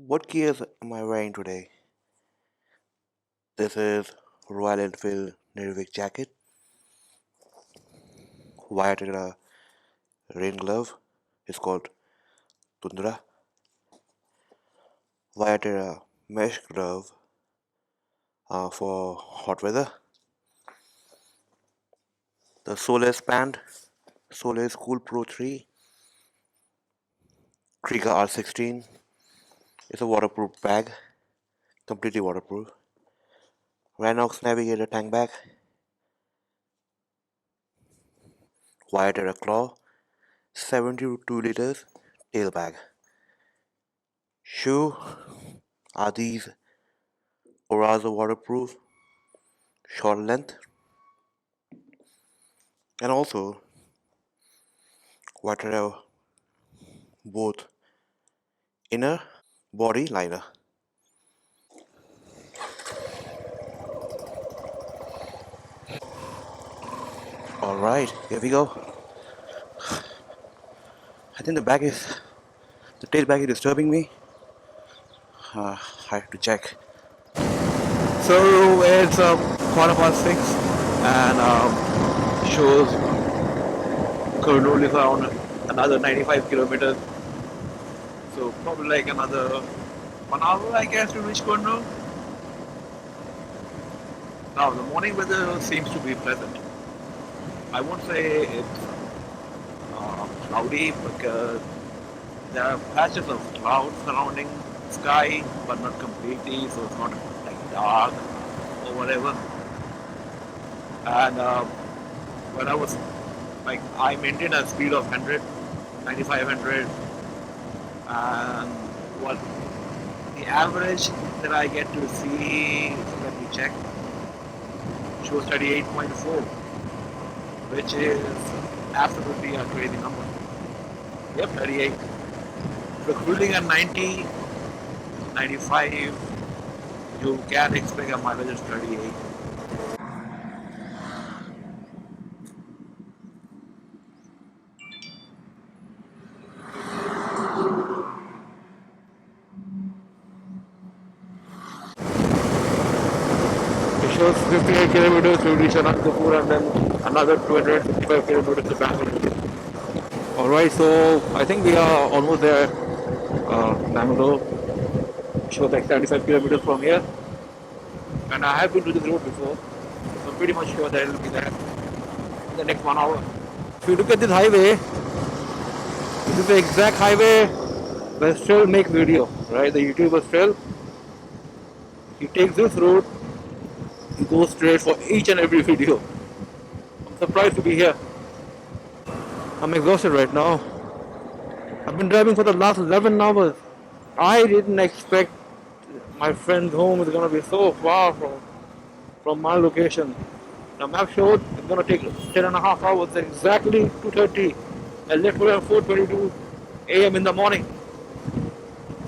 What gears am I wearing today? This is Royal Enfield NIrvik jacket, ViaTerra rain glove, it's called Tundra, ViaTerra mesh glove for hot weather, the Solace pant, Solace Coolpro 3, Kriega R16, it's a waterproof bag, completely waterproof, Rynox Navigator tank bag, ViaTerra Claw, 72 liters tail bag. Shoe are these Oraza waterproof, short length, and also ViaTerra both inner body liner. Alright, here we go. I think the tail bag is disturbing me. I have to check. So it's 6:15 and shows currently is around another 95 kilometers. So probably like another 1 hour I guess to reach Cornwall. Now the morning weather seems to be pleasant. I won't say it's cloudy because there are patches of clouds surrounding the sky, but not completely, so it's not like dark or whatever. And when I maintained a speed of 100, 95, 100, and what the average that I get to see, let me check, shows 38.4, which is absolutely a crazy number. Yep, 38. So cruising at 90, 95, you can expect a mileage of 38. It shows 58 kilometers to reach Anandapur and then another 255 kilometers to Bangalore. Alright, so I think we are almost there. Bangalore shows like 75 kilometers from here. And I have been to this road before, so I'm pretty much sure that it will be there in the next 1 hour. If you look at this highway, this is the exact highway where Still makes video, right? The YouTuber Still, he takes this road, he goes straight for each and every video. I'm surprised to be here. I'm exhausted right now. I've been driving for the last 11 hours. I didn't expect my friend's home is gonna be so far from my location. The map showed it's gonna take 10.5 hours, exactly 2:30. And left at 4:22 a.m. in the morning.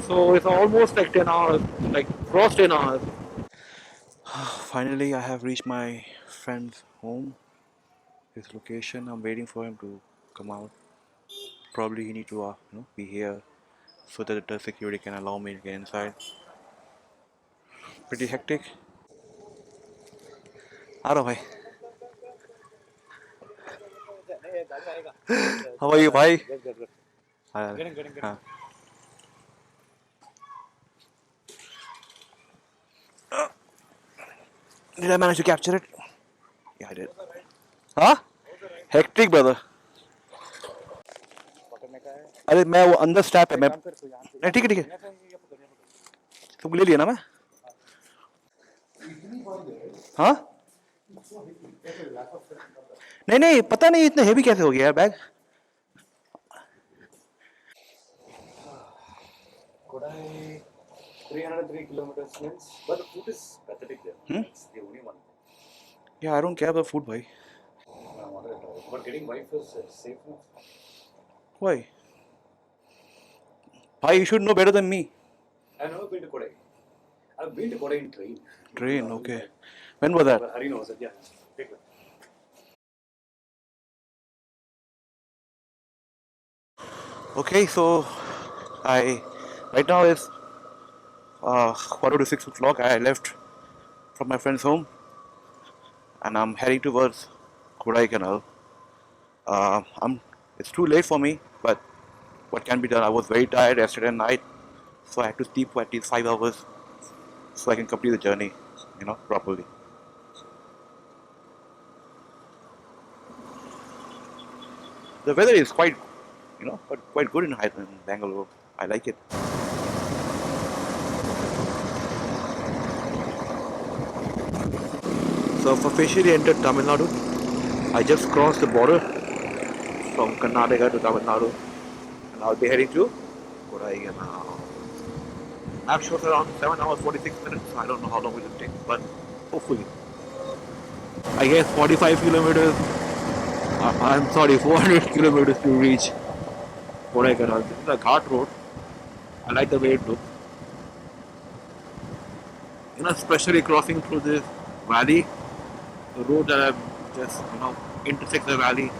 So it's almost like 10 hours, like cross 10 hours. Finally, I have reached my friend's home, his location. I'm waiting for him to come out. Probably he need to be here so that the security can allow me to get inside. Pretty hectic. Hello, bhai. How are you, bhai? Getting. Did I manage to capture it? Yeah, I did. हाँ? Hectic, brother. अरे मैं वो अंदर step है मैं नहीं ठीक है तुमको ले लिया ना मैं हाँ नहीं नहीं पता नहीं इतना हेवी कैसे हो गया यार bag Kodai 303 kilometers means, but the food is pathetic there. It's the only one. Yeah, I don't care about food, bhai. But getting wife is safe now. Why? Bhai, you should know better than me. I've never been to Kodai. I've been to Kodai in train. Train, okay. When was that? Hari knows it, yeah. Take it. Okay, so right now is quarter to 6 o'clock. I left from my friend's home and I'm heading towards Kodaikanal. It's too late for me, but what can be done? I was very tired yesterday night, so I had to sleep for at least 5 hours so I can complete the journey, properly. The weather is quite good in Bangalore. I like it. So I've officially entered Tamil Nadu. I just crossed the border from Karnataka to Tamil Nadu, and I'll be heading to Kodaikanal. Map shows around 7 hours 46 minutes. I don't know how long it will take, but hopefully. I guess 45 kilometers. I'm sorry, 400 kilometers to reach Kodaikanal. This is a ghat road. I like the way it looks. Especially crossing through this valley, the road that I've just, intersects the valley,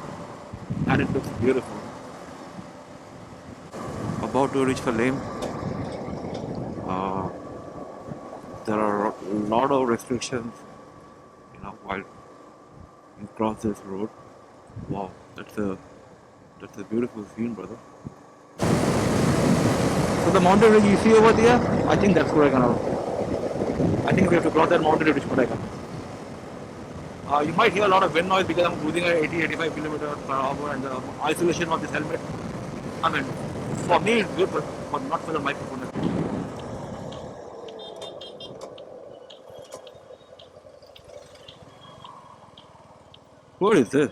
and it looks beautiful. About to reach the lane. There are a lot of restrictions, while you cross this road. Wow, that's a beautiful scene, brother. So the mountain range you see over there, I think that's Kodaikanal. I think we have to cross that mountain to reach Kodaikanal. You might hear a lot of wind noise because I'm cruising at 80-85 kilometers per hour, and the isolation of this helmet. I mean, for me it's good, but not for the microphone. What is this?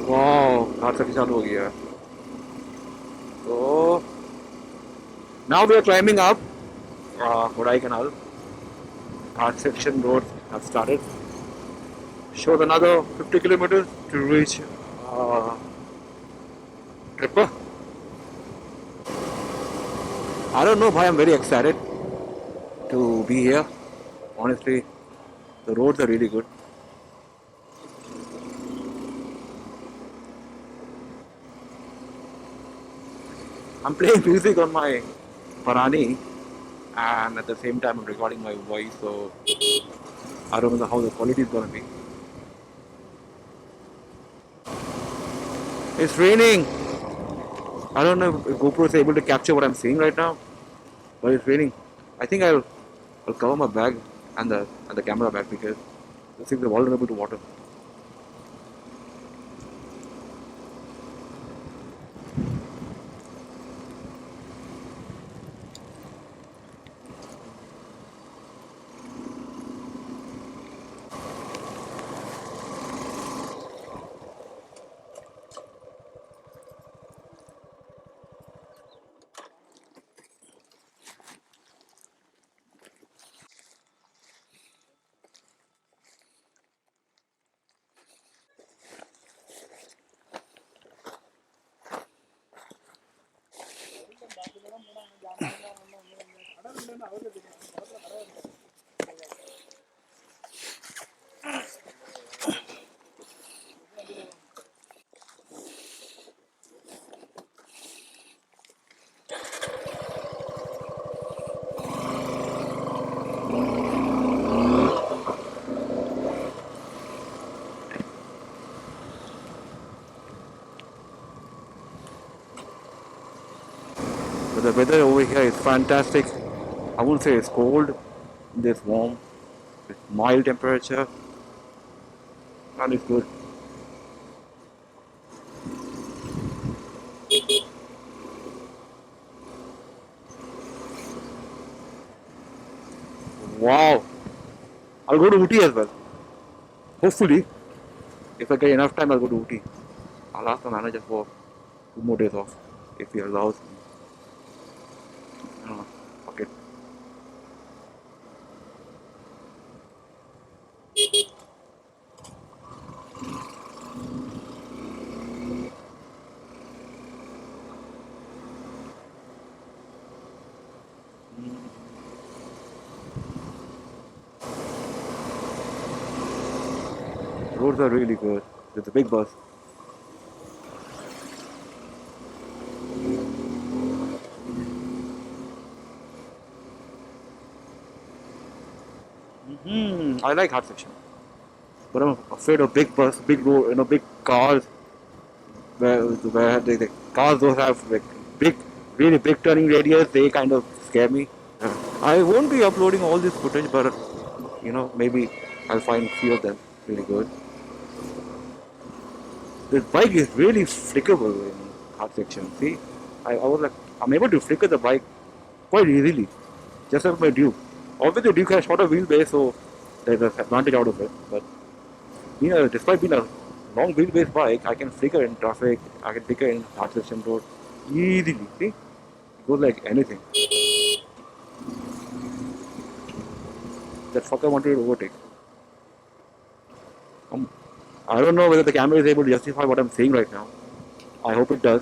Wow, car service चालू हो गया. So now we are climbing up Kodaikanal. Our section road has started. Shows another 50 kilometers to reach Tripper. I don't know why I'm very excited to be here. Honestly, the roads are really good. I'm playing music on my Parani, and at the same time I'm recording my voice, so I don't know how the quality is gonna be. It's raining. I don't know if GoPro is able to capture what I'm seeing right now, but it's raining. I think I'll cover my bag and the camera bag because these things are vulnerable to water. But the weather over here is fantastic. I wouldn't say it's cold, it's warm, it's mild temperature, and it's good. Wow! I'll go to Uti as well. Hopefully, if I get enough time, I'll go to Uti. I'll ask the manager for 2 more days off if he allows me. I don't know. Okay. roads are really good. It's a big bus. I like hard section, but I'm afraid of big bus, big road, big cars. Where the cars those have like big, really big turning radius. They kind of scare me. I won't be uploading all this footage, but maybe I'll find few of them really good. This bike is really flickable in hard section. See, I was like, I'm able to flicker the bike quite easily, just like my Duke. Obviously, the Duke has shorter wheelbase, so there's an advantage out of it. But despite being a long wheelbase bike, I can flicker in traffic. I can flicker in hard section road easily. See, it goes like anything. That fucker wanted to overtake. I don't know whether the camera is able to justify what I'm saying right now. I hope it does.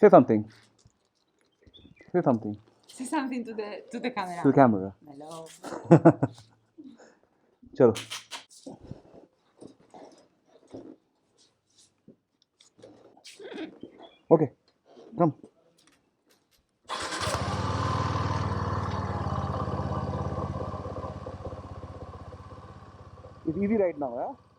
Say something. Say something. Say something to the camera. To the camera. Hello. Chalo. Okay. Come. It's easy right now, yeah?